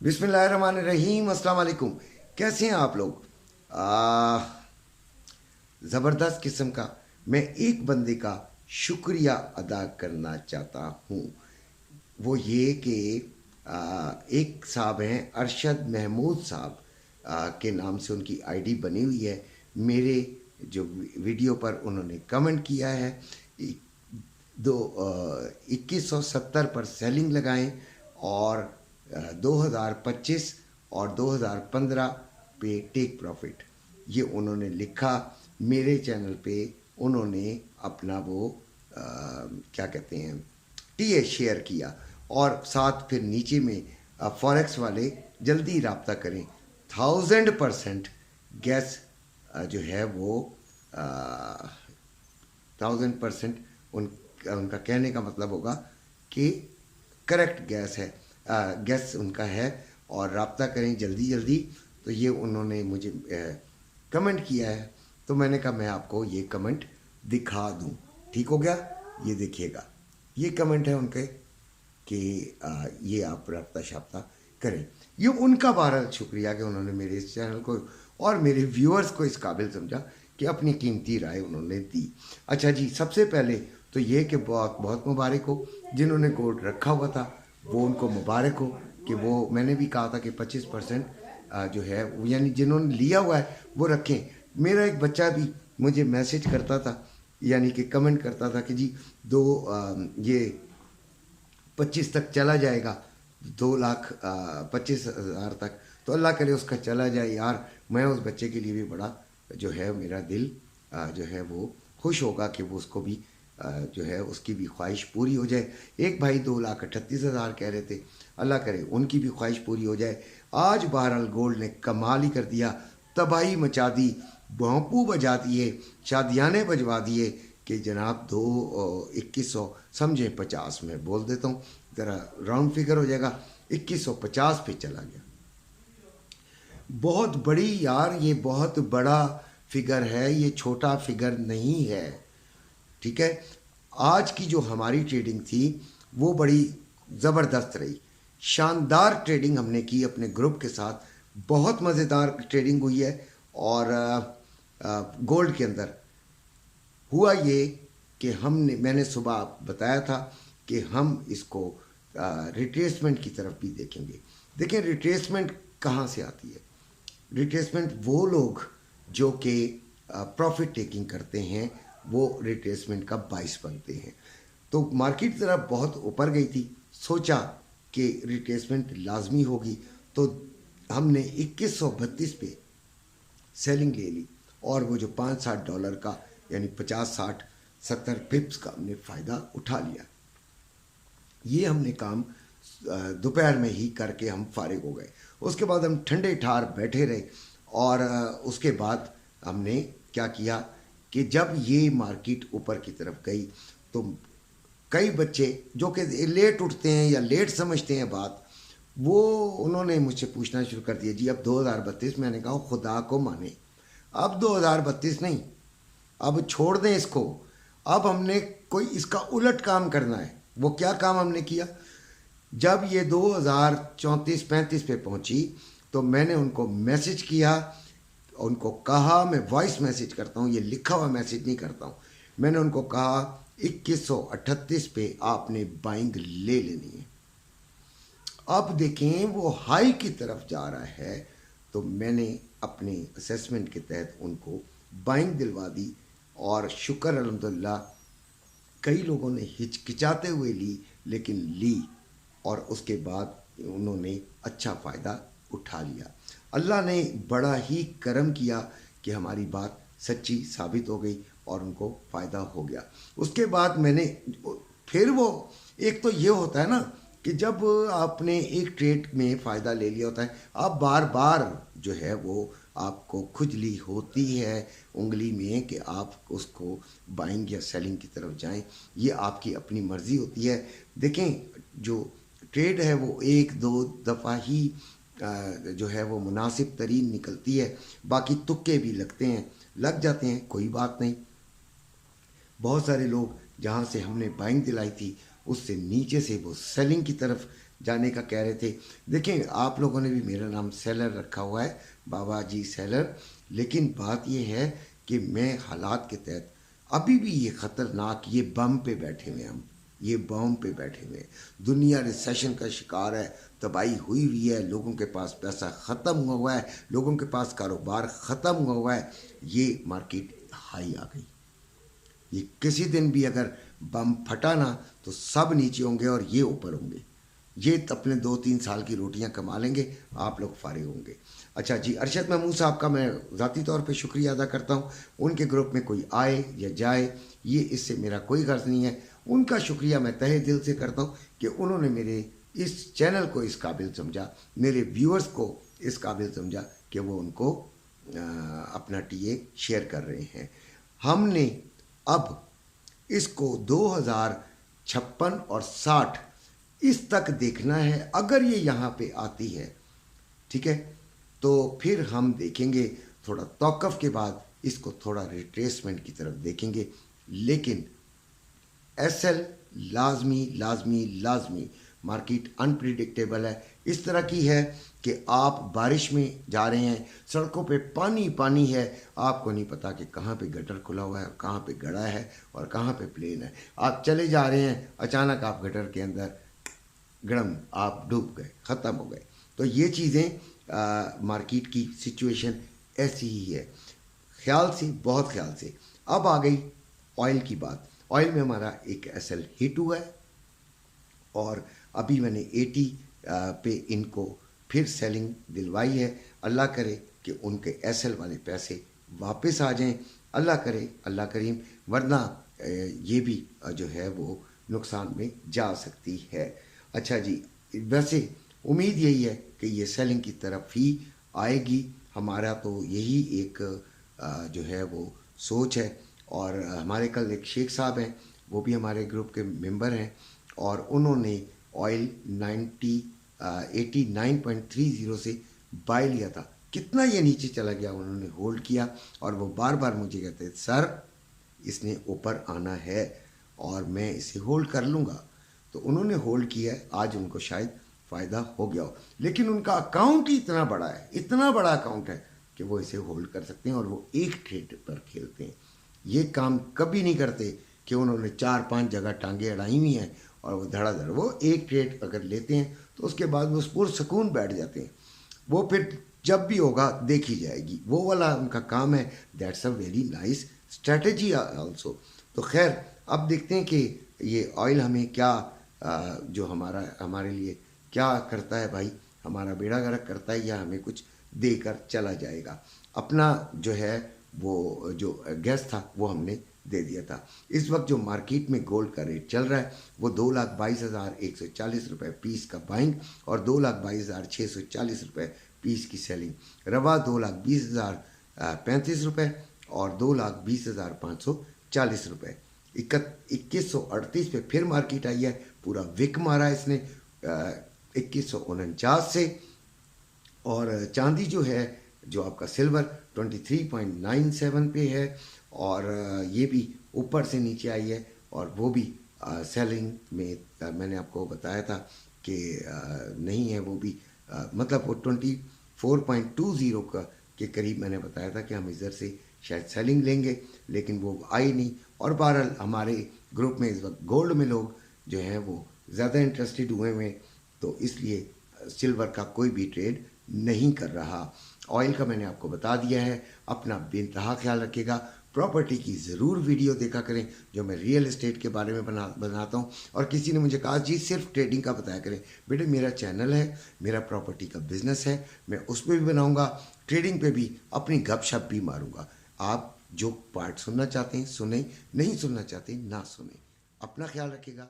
बिस्मिल्लाहिर्रहमानिर्रहीम। अस्सलाम वालेकुम। कैसे हैं आप लोग? ज़बरदस्त किस्म का मैं एक बंदे का शुक्रिया अदा करना चाहता हूँ। वो ये कि एक साहब हैं अरशद महमूद साहब के नाम से उनकी आईडी बनी हुई है। मेरे जो वीडियो पर उन्होंने कमेंट किया है, 2170 पर सेलिंग लगाएं और 2025 और 2015 पे टेक प्रॉफिट, ये उन्होंने लिखा। मेरे चैनल पे उन्होंने अपना वो क्या कहते हैं टीए शेयर किया और साथ फिर नीचे में फॉरेक्स वाले जल्दी रब्ता करें। 1000% गैस जो है वो 1000% उनका कहने का मतलब होगा कि करेक्ट गैस है, गैस उनका है और रब्ता करें जल्दी जल्दी। तो ये उन्होंने मुझे कमेंट किया है, तो मैंने कहा मैं आपको ये कमेंट दिखा दूं। ठीक हो गया, ये देखिएगा, ये कमेंट है उनके कि ये आप रब्ता शाब्ता करें। ये उनका बहुत शुक्रिया कि उन्होंने मेरे इस चैनल को और मेरे व्यूअर्स को इस काबिल समझा कि अपनी कीमती राय उन्होंने दी। अच्छा जी, सबसे पहले तो ये कि बहुत बहुत मुबारक हो जिन्होंने कोड रखा हुआ था, वो उनको मुबारक हो कि वो, मैंने भी कहा था कि 25% जो है यानी जिन्होंने लिया हुआ है वो रखें। मेरा एक बच्चा भी मुझे मैसेज करता था, यानी कि कमेंट करता था कि जी ये 25 तक चला जाएगा, 2,25,000 तक, तो अल्लाह करे उसका चला जाए यार। मैं उस बच्चे के लिए भी बड़ा जो है मेरा दिल जो है वो खुश होगा कि वो उसको भी जो है उसकी भी ख्वाहिश पूरी हो जाए। एक भाई 2,38,000 कह रहे थे, अल्लाह करे उनकी भी ख्वाहिश पूरी हो जाए। आज बहरहाल गोल्ड ने कमाल ही कर दिया, तबाही मचा दी, भोंपू बजा दिए, शादियाने बजवा दिए कि जनाब 2100 समझे 50 में बोल देता हूँ, ज़रा राउंड फिगर हो जाएगा, 2150 पे चला गया। बहुत बड़ी यार, ये बहुत बड़ा फिगर है, ये छोटा फिगर नहीं है। ठीक है, आज की जो हमारी ट्रेडिंग थी वो बड़ी ज़बरदस्त रही, शानदार ट्रेडिंग हमने की अपने ग्रुप के साथ, बहुत मज़ेदार ट्रेडिंग हुई है। और गोल्ड के अंदर हुआ ये कि मैंने सुबह बताया था कि हम इसको रिट्रेसमेंट की तरफ भी देखेंगे। देखें रिट्रेसमेंट कहाँ से आती है। रिट्रेसमेंट वो लोग जो कि प्रॉफिट टेकिंग करते हैं वो रिट्रेसमेंट का बाइस बनते हैं। तो मार्केट ज़रा बहुत ऊपर गई थी, सोचा कि रिट्रेसमेंट लाजमी होगी, तो हमने 2132 पे सेलिंग ले ली और वो जो $5-7 का यानी 50-60-70 पिप्स का हमने फ़ायदा उठा लिया। ये हमने काम दोपहर में ही करके हम फारिग हो गए। उसके बाद हम ठंडे ठार बैठे रहे और उसके बाद हमने क्या किया कि जब ये मार्केट ऊपर की तरफ गई तो कई बच्चे जो कि लेट उठते हैं या लेट समझते हैं बात, वो उन्होंने मुझसे पूछना शुरू कर दिया, जी अब 2032। मैंने कहा खुदा को माने, अब 2032 नहीं, अब छोड़ दें इसको, अब हमने कोई इसका उलट काम करना है। वो क्या काम हमने किया, जब ये 2034-35 पे पहुंची तो मैंने उनको मैसेज किया, उनको कहा, मैं वॉइस मैसेज करता हूँ, ये लिखा हुआ मैसेज नहीं करता हूँ। मैंने उनको कहा 2138 पे आपने बाइंग ले लेनी है। अब देखें वो हाई की तरफ जा रहा है, तो मैंने अपने असेसमेंट के तहत उनको बाइंग दिलवा दी और शुक्र अल्हम्दुलिल्लाह कई लोगों ने हिचकिचाते हुए ली, लेकिन ली और उसके बाद उन्होंने अच्छा फ़ायदा उठा लिया। अल्लाह ने बड़ा ही करम किया कि हमारी बात सच्ची साबित हो गई और उनको फ़ायदा हो गया। उसके बाद मैंने फिर वो, एक तो ये होता है ना कि जब आपने एक ट्रेड में फ़ायदा ले लिया होता है, आप बार बार जो है वो आपको खुजली होती है उंगली में कि आप उसको बाइंग या सेलिंग की तरफ जाएं। ये आपकी अपनी मर्ज़ी होती है। देखें जो ट्रेड है वो एक दो दफ़ा ही जो है वो मुनासिब तरीन निकलती है, बाकी तुक्के भी लगते हैं, लग जाते हैं, कोई बात नहीं। बहुत सारे लोग जहाँ से हमने बाइंग दिलाई थी उससे नीचे से वो सेलिंग की तरफ जाने का कह रहे थे। देखें, आप लोगों ने भी मेरा नाम सेलर रखा हुआ है, बाबा जी सेलर, लेकिन बात यह है कि मैं हालात के तहत अभी भी ये ख़तरनाक, ये बम पे बैठे हुए हम, ये बम पे बैठे हुए, दुनिया रिसेशन का शिकार है, तबाही हुई हुई है, लोगों के पास पैसा ख़त्म हुआ है, लोगों के पास कारोबार ख़त्म हुआ है, ये मार्केट हाई आ गई। ये किसी दिन भी अगर बम फटा ना तो सब नीचे होंगे और ये ऊपर होंगे। ये अपने 2-3 साल की रोटियां कमा लेंगे, आप लोग फारिग होंगे। अच्छा जी, अरशद महमूद साहब का मैं ज़ाती तौर पे शुक्रिया अदा करता हूँ। उनके ग्रुप में कोई आए या जाए, ये इससे मेरा कोई गर्ज नहीं है। उनका शुक्रिया मैं तहे दिल से करता हूँ कि उन्होंने मेरे इस चैनल को इस काबिल समझा, मेरे व्यूअर्स को इस काबिल समझा कि वो उनको अपना टीए शेयर कर रहे हैं। हमने अब इसको 2056 और 60 इस तक देखना है। अगर ये यहाँ पे आती है, ठीक है, तो फिर हम देखेंगे थोड़ा तौक़ुफ़ के बाद इसको थोड़ा रिट्रेसमेंट की तरफ देखेंगे। लेकिन एसएल लाजमी लाजमी लाजमी, मार्केट अनप्रिडिक्टेबल है, इस तरह की है कि आप बारिश में जा रहे हैं, सड़कों पे पानी पानी है, आपको नहीं पता कि कहाँ पे गटर खुला हुआ है, कहाँ पे गड़ा है और कहाँ पे प्लेन है। आप चले जा रहे हैं, अचानक आप गटर के अंदर गड़म आप डूब गए, ख़त्म हो गए। तो ये चीज़ें मार्केट की सिचुएशन ऐसी ही है, ख्याल से, बहुत ख्याल से। अब आ गई ऑयल की बात। ऑयल में हमारा एक एसएल हिट हुआ है और अभी मैंने 80 पे इनको फिर सेलिंग दिलवाई है। अल्लाह करे कि उनके एसएल वाले पैसे वापस आ जाएं, अल्लाह करे, अल्लाह करीम, वरना ये भी जो है वो नुकसान में जा सकती है। अच्छा जी, वैसे उम्मीद यही है कि ये सेलिंग की तरफ ही आएगी। हमारा तो यही एक जो है वो सोच है। और हमारे कल एक शेख साहब हैं, वो भी हमारे ग्रुप के मेंबर हैं, और उन्होंने ऑयल 89.30 से बाय लिया था। कितना ये नीचे चला गया, उन्होंने होल्ड किया और वो बार बार मुझे कहते सर इसने ऊपर आना है और मैं इसे होल्ड कर लूँगा। तो उन्होंने होल्ड किया है, आज उनको शायद फ़ायदा हो गया हो, लेकिन उनका अकाउंट ही इतना बड़ा है, इतना बड़ा अकाउंट है कि वो इसे होल्ड कर सकते हैं और वो एक ट्रेड पर खेलते हैं। ये काम कभी नहीं करते कि उन्होंने 4-5 जगह टांगे अड़ाई हुई हैं और वो धड़ाधड़, वो एक ट्रेड अगर लेते हैं तो उसके बाद वो पुरसकून बैठ जाते हैं। वो फिर जब भी होगा देखी जाएगी, वो वाला उनका काम है। That's a very nice strategy also. तो खैर, अब देखते हैं कि ये ऑयल हमें क्या जो हमारे लिए क्या करता है भाई, हमारा बेड़ा गर्क करता है या हमें कुछ देकर चला जाएगा। अपना जो है वो जो गैस था वो हमने दे दिया था। इस वक्त जो मार्केट में गोल्ड का रेट चल रहा है वो 2,22,140 रुपये पीस का बाइंग और 2,22,640 रुपये पीस की सेलिंग। रवा 2,20,035 रुपये और 2,20,540 रुपये। 2138 पे फिर मार्केट आई है, पूरा विक मारा इसने 2149 से। और चांदी जो है, जो आपका सिल्वर 23.97 पे है और ये भी ऊपर से नीचे आई है और वो भी सेलिंग में मैंने आपको बताया था कि नहीं है, वो भी मतलब वो 24.20 का के करीब मैंने बताया था कि हम इधर से शायद सेलिंग लेंगे, लेकिन वो आई नहीं। और बहरहाल हमारे ग्रुप में इस वक्त गोल्ड में लोग जो हैं वो ज़्यादा इंटरेस्टेड हुए हैं, तो इसलिए सिल्वर का कोई भी ट्रेड नहीं कर रहा। ऑयल का मैंने आपको बता दिया है। अपना बेइंतहा ख्याल रखिएगा। प्रॉपर्टी की ज़रूर वीडियो देखा करें जो मैं रियल एस्टेट के बारे में बनाता हूं। और किसी ने मुझे कहा जी सिर्फ ट्रेडिंग का बताया करें। बेटे, मेरा चैनल है, मेरा प्रॉपर्टी का बिजनेस है, मैं उस पर भी बनाऊंगा, ट्रेडिंग पे भी अपनी गपशप भी मारूंगा। आप जो पार्ट सुनना चाहते हैं सुने, नहीं सुनना चाहते ना सुने। अपना ख्याल रखिएगा।